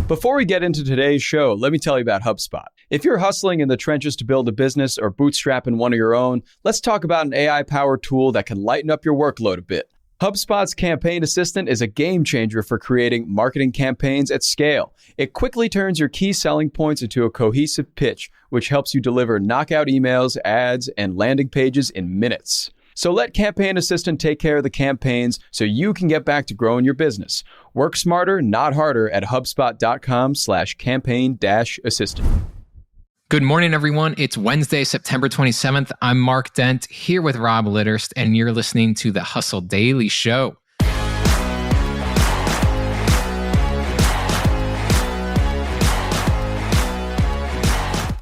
Before we get into today's show, let me tell you about HubSpot. If you're hustling in the trenches to build a business or bootstrapping one of your own, let's talk about an AI-powered tool that can lighten up your workload a bit. HubSpot's Campaign Assistant is a game changer for creating marketing campaigns at scale. It quickly turns your key selling points into a cohesive pitch, which helps you deliver knockout emails, ads, and landing pages in minutes. So let Campaign Assistant take care of the campaigns so you can get back to growing your business. Work smarter, not harder at HubSpot.com/campaign-assistant. Good morning, everyone. It's Wednesday, September 27th. I'm Mark Dent here with Rob Litterst, and you're listening to the Hustle Daily Show.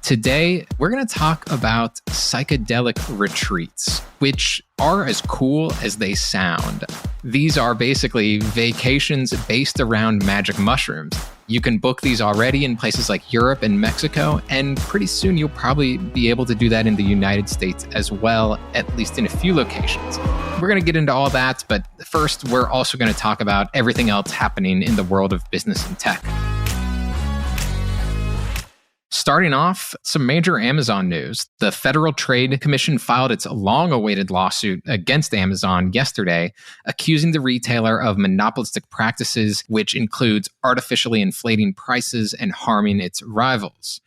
Today, we're going to talk about psychedelic retreats, which are as cool as they sound. These are basically vacations based around magic mushrooms. You can book these already in places like Europe and Mexico, and pretty soon you'll probably be able to do that in the United States as well, at least in a few locations. We're going to get into all that, but first, we're also going to talk about everything else happening in the world of business and tech. Starting off, some major Amazon news. The Federal Trade Commission filed its long-awaited lawsuit against Amazon yesterday, accusing the retailer of monopolistic practices, which includes artificially inflating prices and harming its rivals.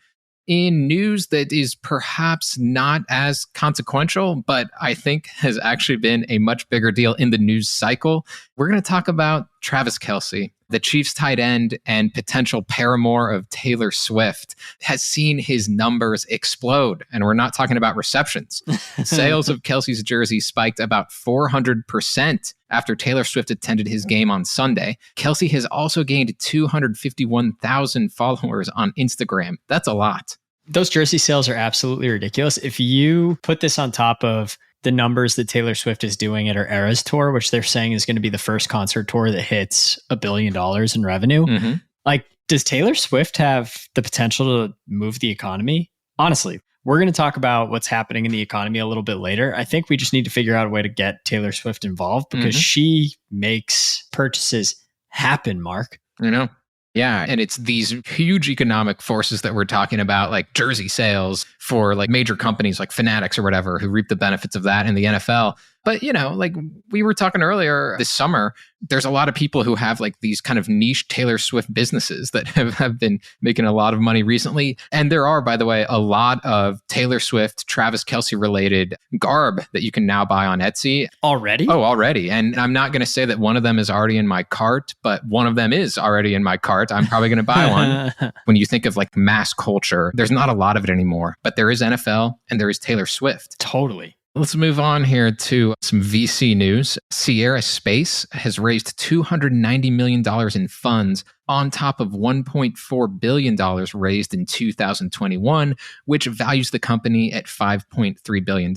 In news that is perhaps not as consequential, but I think has actually been a much bigger deal in the news cycle, we're going to talk about Travis Kelce, the Chiefs tight end and potential paramour of Taylor Swift, has seen his numbers explode. And we're not talking about receptions. Sales of Kelce's jersey spiked about 400% after Taylor Swift attended his game on Sunday. Kelce has also gained 251,000 followers on Instagram. That's a lot. Those jersey sales are absolutely ridiculous. If you put this on top of the numbers that Taylor Swift is doing at her Eras tour, which they're saying is going to be the first concert tour that hits $1 billion in revenue. Mm-hmm. Like, does Taylor Swift have the potential to move the economy? Honestly, we're going to talk about what's happening in the economy a little bit later. I think we just need to figure out a way to get Taylor Swift involved because she makes purchases happen, Mark. You know? Yeah, and it's these huge economic forces that we're talking about, like jersey sales for like major companies like Fanatics or whatever, who reap the benefits of that in the NFL. But, you know, like we were talking earlier this summer, there's a lot of people who have like these kind of niche Taylor Swift businesses that have been making a lot of money recently. And there are, by the way, a lot of Taylor Swift, Travis Kelce related garb that you can now buy on Etsy. Already? Oh, already. And I'm not going to say that one of them is already in my cart, but one of them is already in my cart. I'm probably going to buy one. When you think of like mass culture, there's not a lot of it anymore, but there is NFL and there is Taylor Swift. Totally. Let's move on here to some VC news. Sierra Space has raised $290 million in funds on top of $1.4 billion raised in 2021, which values the company at $5.3 billion.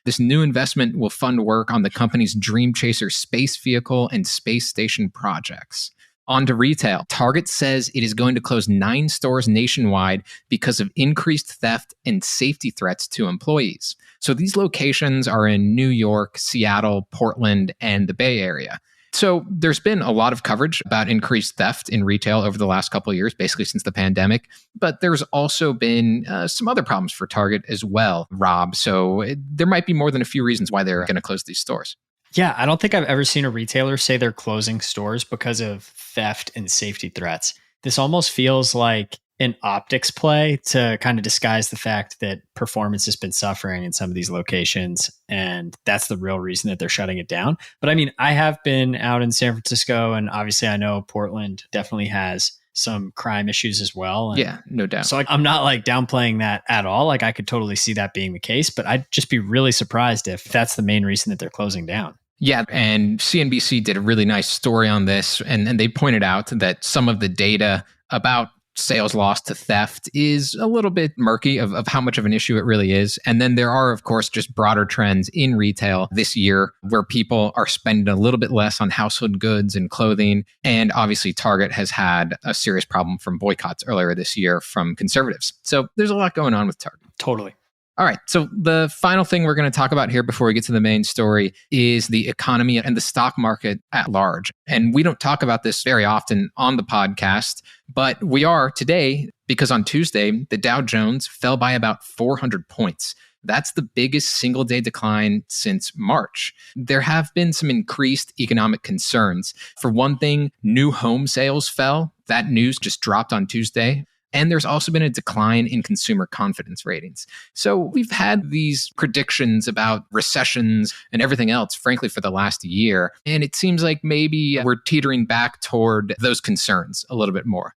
This new investment will fund work on the company's Dream Chaser space vehicle and space station projects. On to retail. Target says it is going to close 9 stores nationwide because of increased theft and safety threats to employees. So these locations are in New York, Seattle, Portland, and the Bay Area. So there's been a lot of coverage about increased theft in retail over the last couple of years, basically since the pandemic. But there's also been some other problems for Target as well, Rob. So there might be more than a few reasons why they're going to close these stores. Yeah, I don't think I've ever seen a retailer say they're closing stores because of theft and safety threats. This almost feels like an optics play to kind of disguise the fact that performance has been suffering in some of these locations. And that's the real reason that they're shutting it down. But I mean, I have been out in San Francisco, and obviously I know Portland definitely has some crime issues as well. And yeah, no doubt. So I'm not like downplaying that at all. Like I could totally see that being the case, but I'd just be really surprised if that's the main reason that they're closing down. Yeah, and CNBC did a really nice story on this, and they pointed out that some of the data about sales loss to theft is a little bit murky of how much of an issue it really is. And then there are, of course, just broader trends in retail this year where people are spending a little bit less on household goods and clothing. And obviously, Target has had a serious problem from boycotts earlier this year from conservatives. So there's a lot going on with Target. Totally. All right. So the final thing we're going to talk about here before we get to the main story is the economy and the stock market at large. And we don't talk about this very often on the podcast, but we are today because on Tuesday, the Dow Jones fell by about 400 points. That's the biggest single day decline since March. There have been some increased economic concerns. For one thing, new home sales fell. That news just dropped on Tuesday. And there's also been a decline in consumer confidence ratings. So we've had these predictions about recessions and everything else, frankly, for the last year. And it seems like maybe we're teetering back toward those concerns a little bit more.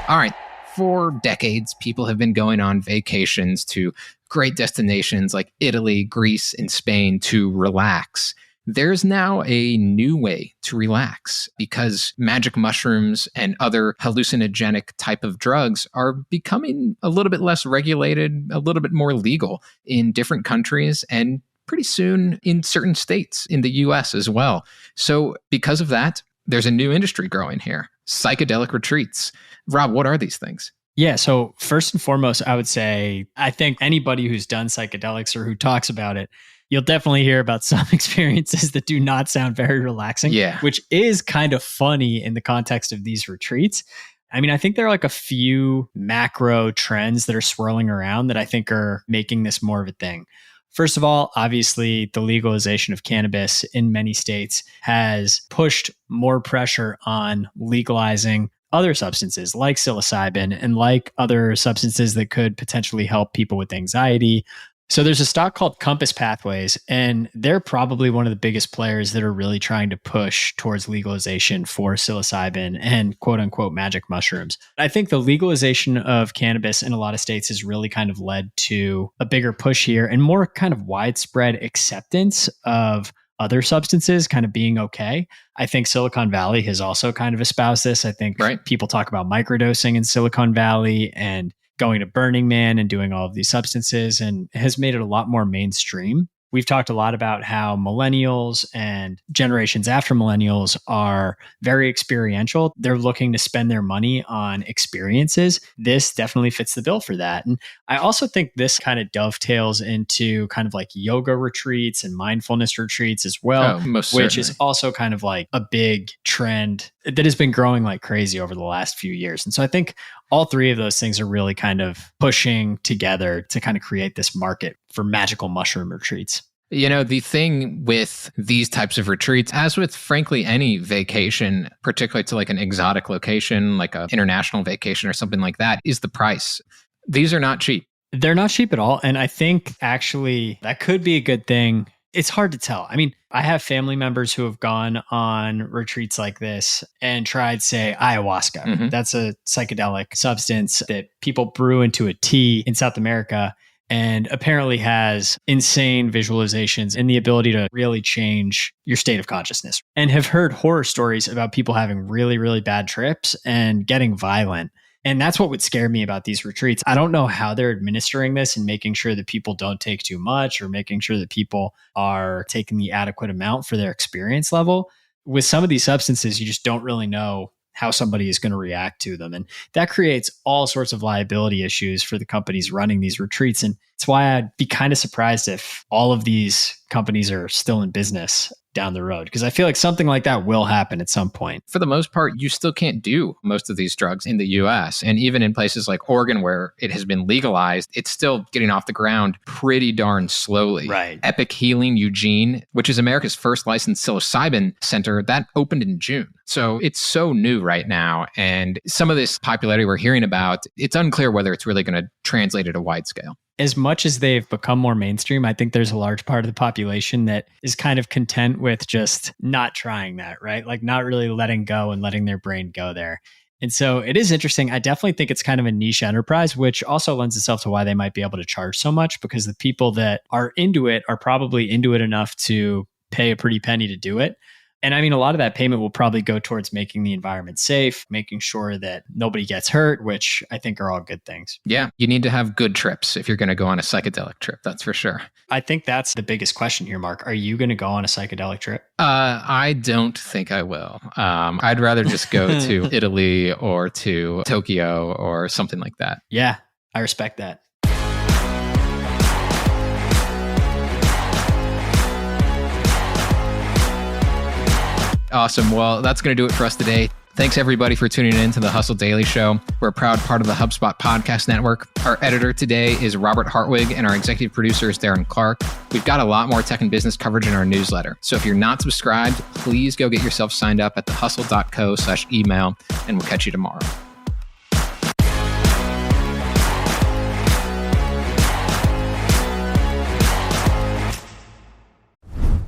All right. For decades, people have been going on vacations to great destinations like Italy, Greece, and Spain to relax. There's now a new way to relax because magic mushrooms and other hallucinogenic type of drugs are becoming a little bit less regulated, a little bit more legal in different countries and pretty soon in certain states in the US as well. So because of that, there's a new industry growing here, psychedelic retreats. Rob, what are these things? Yeah. So first and foremost, I would say, I think anybody who's done psychedelics or who talks about it, you'll definitely hear about some experiences that do not sound very relaxing, which is kind of funny in the context of these retreats. I mean, I think there are like a few macro trends that are swirling around that I think are making this more of a thing. First of all, obviously, the legalization of cannabis in many states has pushed more pressure on legalizing other substances like psilocybin and like other substances that could potentially help people with anxiety. So there's a stock called Compass Pathways, and they're probably one of the biggest players that are really trying to push towards legalization for psilocybin and quote unquote magic mushrooms. I think the legalization of cannabis in a lot of states has really kind of led to a bigger push here and more kind of widespread acceptance of other substances kind of being okay. I think Silicon Valley has also kind of espoused this. I think people talk about microdosing in Silicon Valley and going to Burning Man and doing all of these substances, and has made it a lot more mainstream. We've talked a lot about how millennials and generations after millennials are very experiential. They're looking to spend their money on experiences. This definitely fits the bill for that. And I also think this kind of dovetails into kind of like yoga retreats and mindfulness retreats as well, which is also kind of like a big trend that has been growing like crazy over the last few years. And so I think all three of those things are really kind of pushing together to kind of create this market for magical mushroom retreats. You know, the thing with these types of retreats, as with frankly any vacation, particularly to like an exotic location, like an international vacation or something like that, is the price. These are not cheap. They're not cheap at all. And I think actually that could be a good thing. It's hard to tell. I mean, I have family members who have gone on retreats like this and tried, say, ayahuasca. Mm-hmm. That's a psychedelic substance that people brew into a tea in South America and apparently has insane visualizations and the ability to really change your state of consciousness. And have heard horror stories about people having really, really bad trips and getting violent. And that's what would scare me about these retreats. I don't know how they're administering this and making sure that people don't take too much or making sure that people are taking the adequate amount for their experience level. With some of these substances, you just don't really know how somebody is going to react to them. And that creates all sorts of liability issues for the companies running these retreats. And it's why I'd be kind of surprised if all of these companies are still in business down the road, because I feel like something like that will happen at some point. For the most part, you still can't do most of these drugs in the US. And even in places like Oregon, where it has been legalized, it's still getting off the ground pretty darn slowly. Right. Epic Healing Eugene, which is America's first licensed psilocybin center, that opened in June. So it's so new right now. And some of this popularity we're hearing about, it's unclear whether it's really going to translate at a wide scale. As much as they've become more mainstream, I think there's a large part of the population that is kind of content with just not trying that, right? Like not really letting go and letting their brain go there. And so it is interesting. I definitely think it's kind of a niche enterprise, which also lends itself to why they might be able to charge so much, because the people that are into it are probably into it enough to pay a pretty penny to do it. And I mean, a lot of that payment will probably go towards making the environment safe, making sure that nobody gets hurt, which I think are all good things. Yeah, you need to have good trips if you're going to go on a psychedelic trip. That's for sure. I think that's the biggest question here, Mark. Are you going to go on a psychedelic trip? I don't think I will. I'd rather just go to Italy or to Tokyo or something like that. Yeah. I respect that. Awesome. Well, that's going to do it for us today. Thanks everybody for tuning in to the Hustle Daily Show. We're a proud part of the HubSpot podcast network. Our editor today is Robert Hartwig and our executive producer is Darren Clarke. We've got a lot more tech and business coverage in our newsletter. So if you're not subscribed, please go get yourself signed up at thehustle.co/email and we'll catch you tomorrow.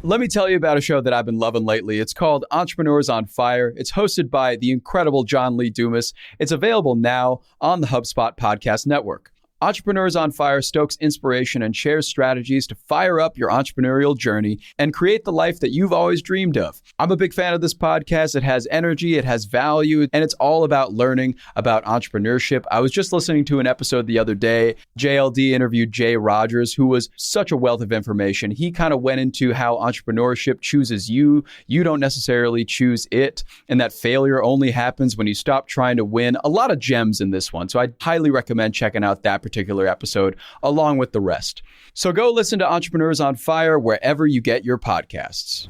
Let me tell you about a show that I've been loving lately. It's called Entrepreneurs on Fire. It's hosted by the incredible John Lee Dumas. It's available now on the HubSpot podcast network. Entrepreneurs on Fire stokes inspiration and shares strategies to fire up your entrepreneurial journey and create the life that you've always dreamed of. I'm a big fan of this podcast. It has energy, it has value, and it's all about learning about entrepreneurship. I was just listening to an episode the other day. JLD interviewed Jay Rogers, who was such a wealth of information. He kind of went into how entrepreneurship chooses you. You don't necessarily choose it, and that failure only happens when you stop trying to win. A lot of gems in this one, so I highly recommend checking out that particular episode along with the rest. So go listen to Entrepreneurs on Fire wherever you get your podcasts.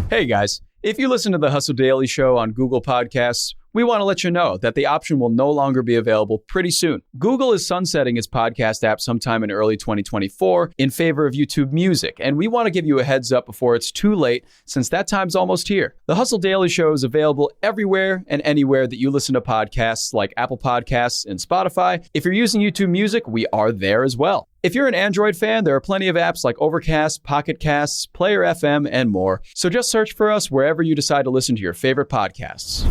Hey guys, if you listen to the Hustle Daily Show on Google Podcasts, we want to let you know that the option will no longer be available pretty soon. Google is sunsetting its podcast app sometime in early 2024 in favor of YouTube Music, and we want to give you a heads up before it's too late since that time's almost here. The Hustle Daily Show is available everywhere and anywhere that you listen to podcasts like Apple Podcasts and Spotify. If you're using YouTube Music, we are there as well. If you're an Android fan, there are plenty of apps like Overcast, Pocket Casts, Player FM, and more. So just search for us wherever you decide to listen to your favorite podcasts.